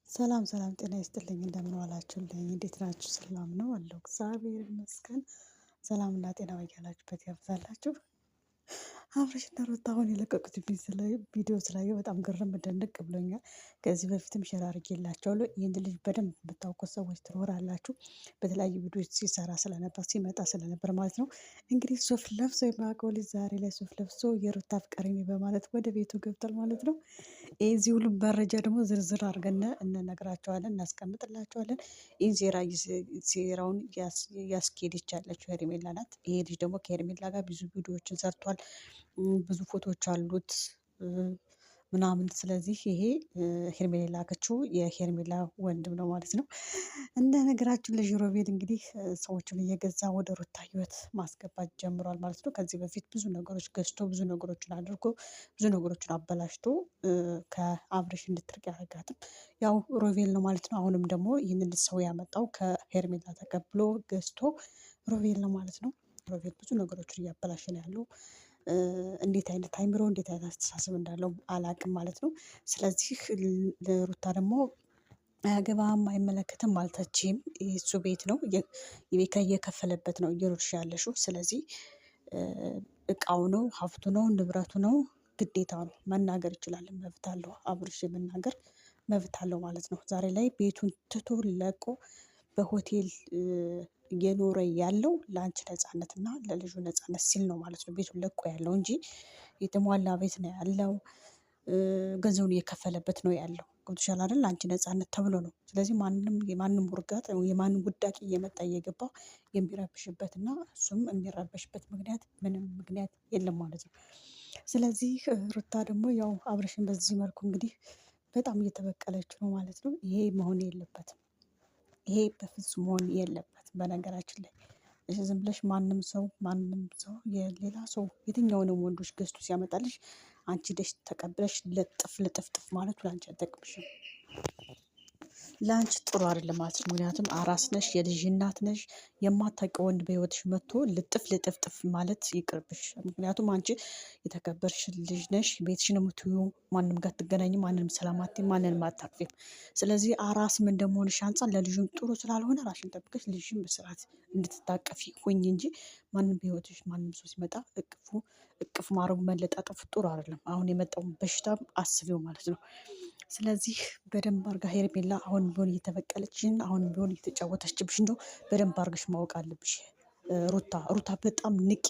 ሰላም ሰላም ጤና ይስጥልኝ እንደምን ዋላችሁልኝ እንዴት ናችሁ? ሰላም ነው አለው እግዚአብሔር ይመስገን። ሰላምና ጤና በያላችሁበት ያብዛላችሁ። አብርሽና ሩታ አሁን የለቀቁት ቪዲዮ ስላየሁ በጣም ግርም ደንቅ ብሎኛል። ከዚህ በፊትም ሼር አድርጌላችኋለሁ። ይህን ልጅ በደንብ የምታውቁት ሰዎች ትኖራላችሁ። በተለያዩ ቪዲዮዎች ሲሰራ ስለነበር ሲመጣ ስለነበር ማለት ነው። እንግዲህ ሱፍ ለብሶ የማውቀው ልጅ ዛሬ ላይ ሱፍ ለብሶ የሩታ አፍቃሪ ነኝ በማለት ወደ ቤቱ ገብቷል ማለት ነው። የዚህ ሁሉ መረጃ ደግሞ ዝርዝር አድርገን እንነግራቸዋለን እናስቀምጥላቸዋለን። ይህን ሴራውን እያስኬደች ያለችው ሄርሜላ ናት። ይሄ ልጅ ደግሞ ከሄርሜላ ጋር ብዙ ቪዲዮዎችን ሰርቷል። ብዙ ፎቶዎች አሉት ምናምን። ስለዚህ ይሄ ሄርሜላ የላከችው የሄርሜላ ወንድም ነው ማለት ነው። እንደ ነገራችን ልጅ ሮቤል እንግዲህ ሰዎችን እየገዛ ወደ ሩታ ህይወት ማስገባት ጀምሯል ማለት ነው። ከዚህ በፊት ብዙ ነገሮች ገዝቶ ብዙ ነገሮችን አድርጎ ብዙ ነገሮችን አበላሽቶ ከአብርሽ እንድትርቅ ያደረጋትም ያው ሮቤል ነው ማለት ነው። አሁንም ደግሞ ይህንን ሰው ያመጣው ከሄርሜላ ተቀብሎ ገዝቶ ሮቤል ነው ማለት ነው። ሮቤል ብዙ ነገሮችን እያበላሸ ነው ያለው። እንዴት አይነት አይምሮ እንዴት አይነት አስተሳሰብ እንዳለው አላቅም ማለት ነው። ስለዚህ ለሩታ ደግሞ አያገባም አይመለከትም አልተችም። እሱ ቤት ነው እየከፈለበት ነው እየኖርሽ ያለሽው። ስለዚህ እቃው ነው ሀብቱ ነው ንብረቱ ነው። ግዴታ ነው መናገር ይችላል መብት አለው አብርሽ የመናገር መብት አለው ማለት ነው። ዛሬ ላይ ቤቱን ትቶ ለቆ በሆቴል እየኖረ ያለው ለአንቺ ነፃነት እና ለልጁ ነፃነት ሲል ነው ማለት ነው። ቤቱን ለቆ ያለው እንጂ የተሟላ ቤት ነው ያለው። ገንዘቡን እየከፈለበት ነው ያለው። ገብቶሻል አይደል? አንቺ ነፃነት ተብሎ ነው። ስለዚህ የማንም ውርጋት የማንም ውዳቂ እየመጣ እየገባ የሚረብሽበት እና እሱም የሚረበሽበት ምክንያት ምንም ምክንያት የለም ማለት ነው። ስለዚህ ሩታ ደግሞ ያው አብርሽን በዚህ መልኩ እንግዲህ በጣም እየተበቀለችው ነው ማለት ነው። ይሄ መሆን የለበትም። ይሄ በፍጹም መሆን የለበትም። በነገራችን ላይ ዝም ብለሽ ማንም ሰው የሌላ ሰው የትኛውንም ወንዶች ገዝቶ ሲያመጣልሽ አንቺ ደሽ ተቀብለሽ ለጥፍ ልጥፍጥፍ ማለቱ ለአንቺ አይጠቅምሽም። ለአንቺ ጥሩ አይደለም ማለት ነው። ምክንያቱም አራስ ነሽ፣ የልጅ እናት ነሽ። የማታውቂው ወንድ በህይወትሽ መጥቶ ልጥፍ ልጥፍጥፍ ማለት ይቅርብሽ። ምክንያቱም አንቺ የተከበርሽ ልጅ ነሽ። ቤትሽን የምትይው ማንም ጋር አትገናኝም፣ ማንንም ሰላም አትይም፣ ማንንም አታቅፊም። ስለዚህ አራስም እንደመሆንሽ አንፃር ለልጁም ጥሩ ስላልሆነ ራስሽን ጠብቀሽ ልጅሽን በስርዓት እንድትታቀፊ ሁኝ እንጂ ማንም በህይወትሽ ማንም ሰው ሲመጣ እቅፍ ማድረጉ መለጣጠፉ ጥሩ አይደለም። አሁን የመጣውን በሽታ አስቢው ማለት ነው። ስለዚህ በደንብ አርጋ ሄርሜላ አሁን ቢሆን እየተበቀለችን አሁን ቢሆን እየተጫወተችብሽ እንደው በደንብ አርገሽ ማወቅ አለብሽ። ሩታ በጣም ንቂ።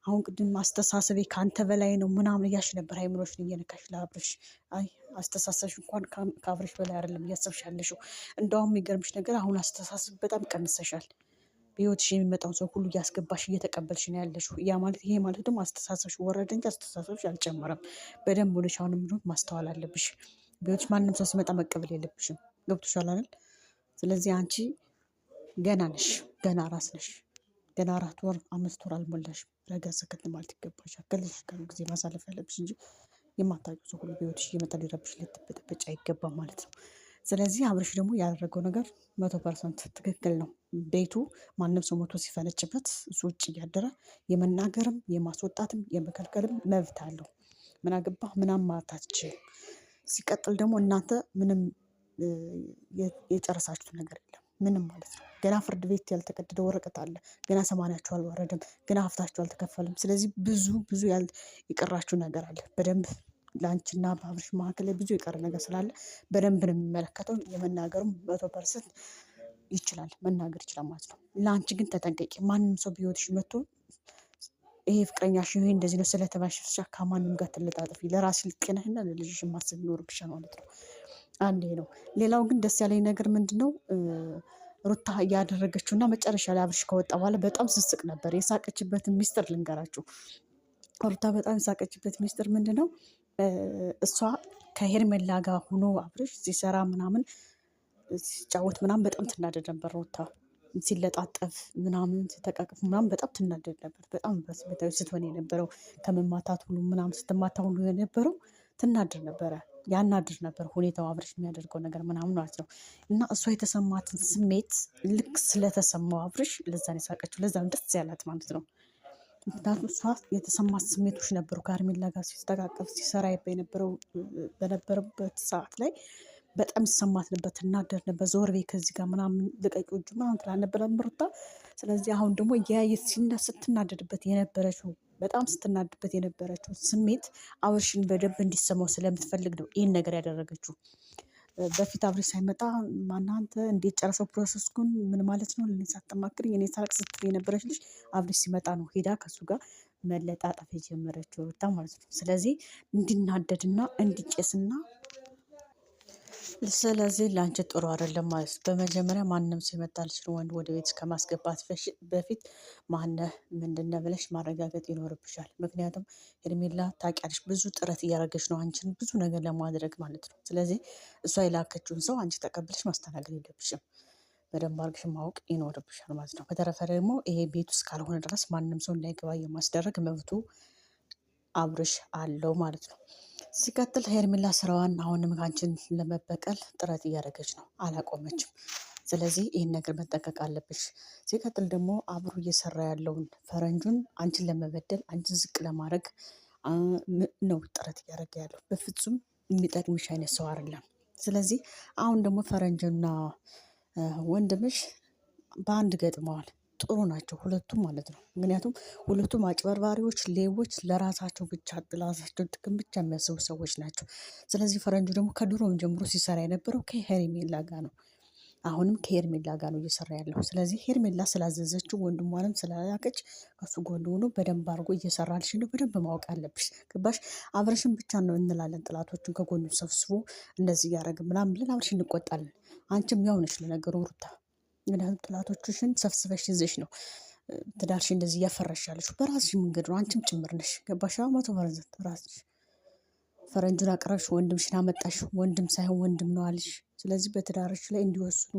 አሁን ቅድም አስተሳሰቤ ከአንተ በላይ ነው ምናምን እያልሽ ነበር። ሃይምሮሽን እየነካሽ ለአብርሽ አይ አስተሳሰብሽ እንኳን ከአብርሽ በላይ አይደለም እያሰብሽ ያለሽው። እንደውም የሚገርምሽ ነገር አሁን አስተሳሰብ በጣም ቀንሰሻል። በህይወትሽ የሚመጣውን ሰው ሁሉ እያስገባሽ እየተቀበልሽ ነው ያለሽው። ይሄ ማለት ደግሞ አስተሳሰብሽ ወረደ እንጂ አስተሳሰብሽ አልጨመረም። በደንብ ሆነሽ አሁንም ቢሆን ማስተዋል አለብሽ። በህይወትሽ ማንም ሰው ሲመጣ መቀበል የለብሽም። ገብቶሻል አይደል? ስለዚህ አንቺ ገና ነሽ፣ ገና ራስ ነሽ። ገና 4 ወር 5 ወር አልሞላሽም። ረጋ ሰከት ማለት ይገባሻል። ከልጅሽ ጋር ጊዜ ማሳለፍ ያለብሽ እንጂ የማታውቂው ሰው ሁሉ በህይወትሽ እየመጣ ሊረብሽ ልትበጠበጭ አይገባም ማለት ነው። ስለዚህ አብርሽ ደግሞ ያደረገው ነገር 100% ትክክል ነው። ቤቱ ማንም ሰው መቶ ሲፈነጭበት እሱ ውጭ እያደረ የመናገርም የማስወጣትም የመከልከልም መብት አለው። ምን አገባህ ምናምን ማለት አትችልም። ሲቀጥል ደግሞ እናንተ ምንም የጨረሳችሁት ነገር የለም ምንም ማለት ነው። ገና ፍርድ ቤት ያልተቀደደ ወረቀት አለ። ገና ሰማንያችሁ አልወረደም። ገና ሀብታችሁ አልተከፈልም። ስለዚህ ብዙ የቀራችሁ ነገር አለ። በደንብ ለአንቺና በአብርሽ መካከል ላይ ብዙ የቀረ ነገር ስላለ በደንብ ነው የሚመለከተው። የመናገሩም 100% ይችላል መናገር ይችላል ማለት ነው። ለአንቺ ግን ተጠንቀቂ። ማንም ሰው በህይወትሽ መጥቶ ይሄ ፍቅረኛሽ ይሄ እንደዚህ ነው ስለተባልሽ ብቻ ከማንም ጋር ትለጣጠፊ። ለራስሽ ልትቀናህና ለልጅሽ ማሰብ ይኖርብሻል ማለት ነው። አንዴ ነው። ሌላው ግን ደስ ያለኝ ነገር ምንድነው? ሩታ እያደረገችው እና መጨረሻ ላይ አብርሽ ከወጣ በኋላ በጣም ስስቅ ነበር። የሳቀችበትን ሚስጥር ልንገራችሁ። ሩታ በጣም የሳቀችበት ሚስጥር ምንድነው? እሷ ከሄርሜላ ጋር ሆኖ አብርሽ ሲሰራ ምናምን ሲጫወት ምናምን በጣም ትናደድ ነበር። ሩታ ሲለጣጠፍ ምናምን ሲተቃቅፍ ምናምን በጣም ትናደድ ነበር። በጣም በስሜታዊ ስትሆን የነበረው ከመማታት ሁሉ ምናምን ስትማታ ሁሉ የነበረው ትናደድ ነበረ። ያናድር ነበር ሁኔታው አብርሽ የሚያደርገው ነገር ምናምን ማለት ነው። እና እሷ የተሰማትን ስሜት ልክ ስለተሰማው አብርሽ ለዛን የሳቀችው ለዛን ደስ ያላት ማለት ነው። ምክንያቱም እሷ የተሰማት ስሜቶች ነበሩ ከሄርሜላ ጋር ሲተቃቀፍ ሲሰራ በነበረበት ሰዓት ላይ በጣም ይሰማት ነበር፣ ትናደድ ነበር። ዞር ቤት ከዚህ ጋር ምናምን ልቀቂው እጁ ምናምን ትላል ነበር ሩታ። ስለዚህ አሁን ደግሞ ስትናደድበት የነበረችው በጣም ስትናድበት የነበረችው ስሜት አብርሽን በደንብ እንዲሰማው ስለምትፈልግ ነው ይህን ነገር ያደረገችው። በፊት አብርሽ ሳይመጣ ማናንተ እንዴት ጨረሰው ፕሮሰስኩን ምን ማለት ነው ለኔ ሳትማክሪ እኔ ሳልቅ ስትል የነበረች ልጅ አብርሽ ሲመጣ ነው ሄዳ ከሱ ጋር መለጣጠፍ የጀመረችው ሩታ ማለት ነው። ስለዚህ እንዲናደድና እንዲጨስና ስለዚህ ላንቺ ጥሩ አይደለም ማለት ነው። በመጀመሪያ ማንም ሰው የመጣልሽን ወንድ ወደ ቤት ከማስገባት በፊት ማነህ ምንድነው ብለሽ ማረጋገጥ ይኖርብሻል። ምክንያቱም ሄርሜላ ታውቂያለሽ ብዙ ጥረት እያደረገች ነው አንቺን ብዙ ነገር ለማድረግ ማለት ነው። ስለዚህ እሷ የላከችውን ሰው አንቺ ተቀብለሽ ማስተናገድ የለብሽም። በደንብ አድርገሽ ማወቅ ይኖርብሻል ማለት ነው። በተረፈ ደግሞ ይሄ ቤት ውስጥ ካልሆነ ድረስ ማንም ሰው እንዳይገባ የማስደረግ መብቱ አብርሽ አለው ማለት ነው። ሲቀጥል ሄርሜላ ስራዋን አሁንም አንቺን ለመበቀል ጥረት እያደረገች ነው፣ አላቆመችም። ስለዚህ ይህን ነገር መጠንቀቅ አለብሽ። ሲቀጥል ደግሞ አብሮ እየሰራ ያለውን ፈረንጁን አንቺን ለመበደል አንቺን ዝቅ ለማድረግ ነው ጥረት እያደረገ ያለው። በፍጹም የሚጠቅምሽ አይነት ሰው አይደለም። ስለዚህ አሁን ደግሞ ፈረንጅና ወንድምሽ በአንድ ገጥመዋል። ጥሩ ናቸው ሁለቱም ማለት ነው። ምክንያቱም ሁለቱም አጭበርባሪዎች፣ ሌቦች፣ ለራሳቸው ብቻ ለራሳቸው ጥቅም ብቻ የሚያስቡ ሰዎች ናቸው። ስለዚህ ፈረንጁ ደግሞ ከድሮም ጀምሮ ሲሰራ የነበረው ከሄርሜላ ጋር ነው። አሁንም ከሄርሜላ ጋር ነው እየሰራ ያለው። ስለዚህ ሄርሜላ ስላዘዘችው ወንድሟንም ስላላከች ከሱ ጎን ሆኖ በደንብ አድርጎ እየሰራልሽ ነው። በደንብ ማወቅ አለብሽ። ገባሽ? አብረሽን ብቻ ነው እንላለን ጥላቶቹን ከጎኑ ሰብስቦ እንደዚህ እያደረግ ምናምን ብለን አብረሽ እንቆጣለን። አንቺም ያው ነሽ ለነገሩ ሩታ። ምክንያቱም ጥላቶችሽን ሰብስበሽ ይዘሽ ነው ትዳርሽ እንደዚህ እያፈረሽ ያለሽ በራስሽ መንገድ ነው። አንቺም ጭምር ነሽ። ገባሽ? 100% ራስሽ ፈረንጁን አቅረብሽ፣ ወንድምሽን አመጣሽ። ወንድም ሳይሆን ወንድም ነው አልሽ። ስለዚህ በትዳርሽ ላይ እንዲወስኑ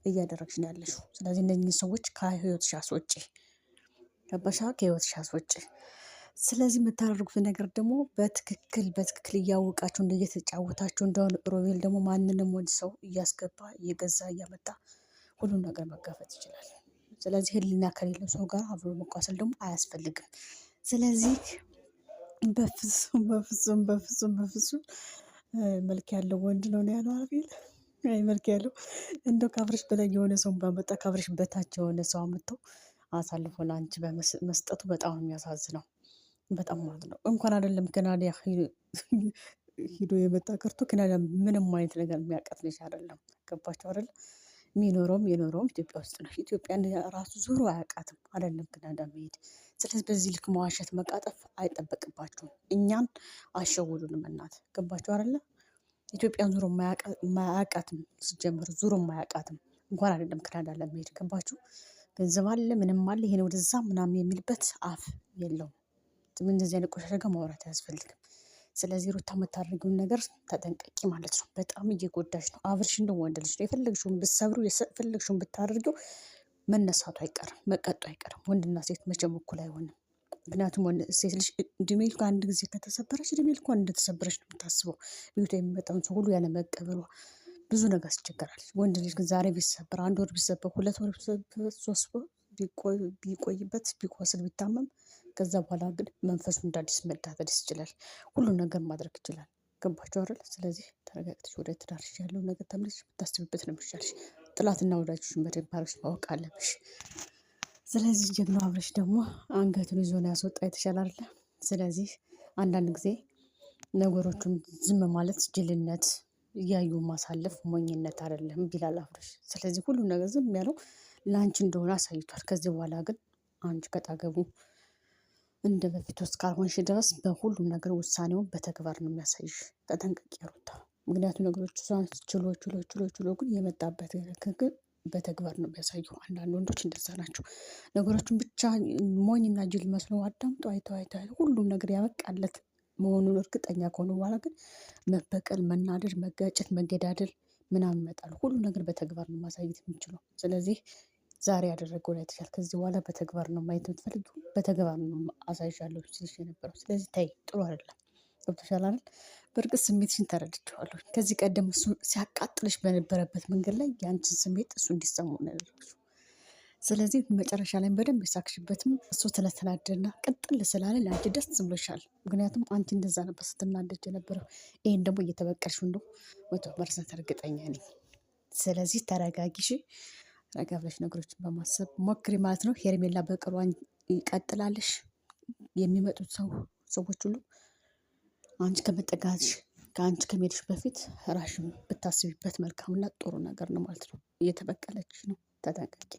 እያደረግሽ ነው ያለሽው። ስለዚህ እነኚህ ሰዎች ከህይወትሽ አስወጪ። ገባሽ? ከህይወትሽ አስወጪ። ስለዚህ የምታደርጉት ነገር ደግሞ በትክክል እያወቃችሁ እየተጫወታችሁ እንደሆነ ሮቤል ደግሞ ማንንም ወንድ ሰው እያስገባ እየገዛ እያመጣ ሁሉም ነገር መጋፈጥ ይችላል። ስለዚህ ህሊና ከሌለው ሰው ጋር አብሮ መቋሰል ደግሞ አያስፈልግም። ስለዚህ በፍጹም መልክ ያለው ወንድ ነው ያለው አቤል። አይ መልክ ያለው እንደው ከአብርሽ በላይ የሆነ ሰው ባመጣ ከአብርሽ በታች የሆነ ሰው አምጥተው አሳልፎ ለአንቺ በመስጠቱ በጣም የሚያሳዝነው በጣም ማለት ነው። እንኳን አይደለም ከናዳ ሂዶ የመጣ ቀርቶ ከናዳ ምንም አይነት ነገር የሚያውቃት ልጅ አይደለም። ገባቸው አይደለም? የኖረውም ኢትዮጵያ ውስጥ ነው። ኢትዮጵያን ራሱ ዙሮ አያውቃትም አይደለም ካናዳ መሄድ። ስለዚህ በዚህ ልክ መዋሸት መቃጠፍ አይጠበቅባችሁም። እኛን አሸውዱንም እናት። ገባችሁ አይደለ? ኢትዮጵያን ዙሮ ማያውቃትም ሲጀምር ዙሮ ማያውቃትም እንኳን አይደለም ካናዳ ለመሄድ። ገባችሁ? ገንዘብ አለ ምንም አለ ይሄን ወደዛ ምናምን የሚልበት አፍ የለውም። እንደዚህ አይነት ቆሻሻ ጋር ማውራት አያስፈልግም። ስለዚህ ሩታ የምታደርጊውን ነገር ተጠንቀቂ ማለት ነው። በጣም እየጎዳሽ ነው። አብርሽ እንደው ወንድ ልጅ ነው። የፈለግሽውን ብትሰብሩ የፈለግሽውን ብታደርጊው መነሳቱ አይቀርም፣ መቀጡ አይቀርም። ወንድና ሴት መቼም እኩል አይሆንም። ምክንያቱም ሴት ልጅ እድሜ ልኳ አንድ ጊዜ ከተሰበረች እድሜ ልኳ እንደተሰበረች ነው የምታስበው። ቤቷ የሚመጣውን ሰው ሁሉ ያለመቀበሏ ብዙ ነገር ትቸገራለች። ወንድ ልጅ ግን ዛሬ ቢሰበር፣ 1 ወር ቢሰበር፣ 2 ወር ቢሰበር፣ 3 ወር ቢቆይበት ቢቆስል ቢታመም ከዛ በኋላ ግን መንፈሱ እንደ አዲስ መታደስ ይችላል። ሁሉን ነገር ማድረግ ይችላል። ገባችሁ አይደል? ስለዚህ ተረጋግተሽ ወደ ትዳርሽ ያለውን ነገር ተመልሰሽ ብታስቢበት ነው የሚሻልሽ። ጥላትና ወዳጆችን በደንብ አድርገሽ ማወቅ አለብሽ። ስለዚህ ጀግናው አብርሽ ደግሞ አንገቱን ይዞ ነው ያስወጣ። የተሻለ አይደለ? ስለዚህ አንዳንድ ጊዜ ነገሮቹን ዝም ማለት ጅልነት፣ እያዩ ማሳለፍ ሞኝነት አይደለም ቢላል አብርሽ። ስለዚህ ሁሉም ነገር ዝም ያለው ለአንቺ እንደሆነ አሳይቷል። ከዚህ በኋላ ግን አንቺ ከጣገቡ እንደ በፊቱ እስካልሆንሽ ድረስ በሁሉም ነገር ውሳኔውን በተግባር ነው የሚያሳይሽ። ተጠንቀቂ ሩታ። ምክንያቱም ነገሮች ችሎ ግን የመጣበት ግን በተግባር ነው የሚያሳዩ። አንዳንድ ወንዶች እንደዛ ናቸው። ነገሮችን ብቻ ሞኝና ጅል መስለው አዳምጦ አይተው ሁሉም ነገር ያበቃለት መሆኑን እርግጠኛ ከሆኑ በኋላ ግን መበቀል፣ መናደድ፣ መጋጨት፣ መገዳደል ምናምን ይመጣሉ። ሁሉ ነገር በተግባር ነው ማሳየት የምንችለው። ስለዚህ ዛሬ ያደረገው ላይ ተሻል። ከዚህ በኋላ በተግባር ነው ማየት የምትፈልጊው፣ በተግባር ነው አሳይሻለሁ ሲልሽ የነበረው። ስለዚህ ተይ፣ ጥሩ አይደለም። ገብቶሻል አይደል? በእርግጥ ስሜትሽን ተረድቼዋለሁ። ከዚህ ቀደም እሱ ሲያቃጥልሽ በነበረበት መንገድ ላይ የአንቺን ስሜት እሱ እንዲሰማው ነው ያደረግሽው። ስለዚህ መጨረሻ ላይ በደንብ የሳቅሽበትም እሱ ስለተናደደና ቅጥል ስላለ ለአንቺ ደስ ብሎሻል። ምክንያቱም አንቺ እንደዛ ነበር ስትናደጅ የነበረው። ይሄን ደግሞ እየተበቀልሽው እንደው 100% እርግጠኛ ነኝ። ስለዚህ ተረጋጊሽ፣ ረጋ ብለሽ ነገሮችን በማሰብ ሞክሪ ማለት ነው። ሄርሜላ በቅርቡ ይቀጥላለሽ። የሚመጡት ሰዎች ሁሉ አንቺ ከመጠጋትሽ ከአንቺ ከመሄድሽ በፊት ራሽን ብታስቢበት መልካምና ጥሩ ነገር ነው ማለት ነው። እየተበቀለችሽ ነው። ተጠንቀቂ።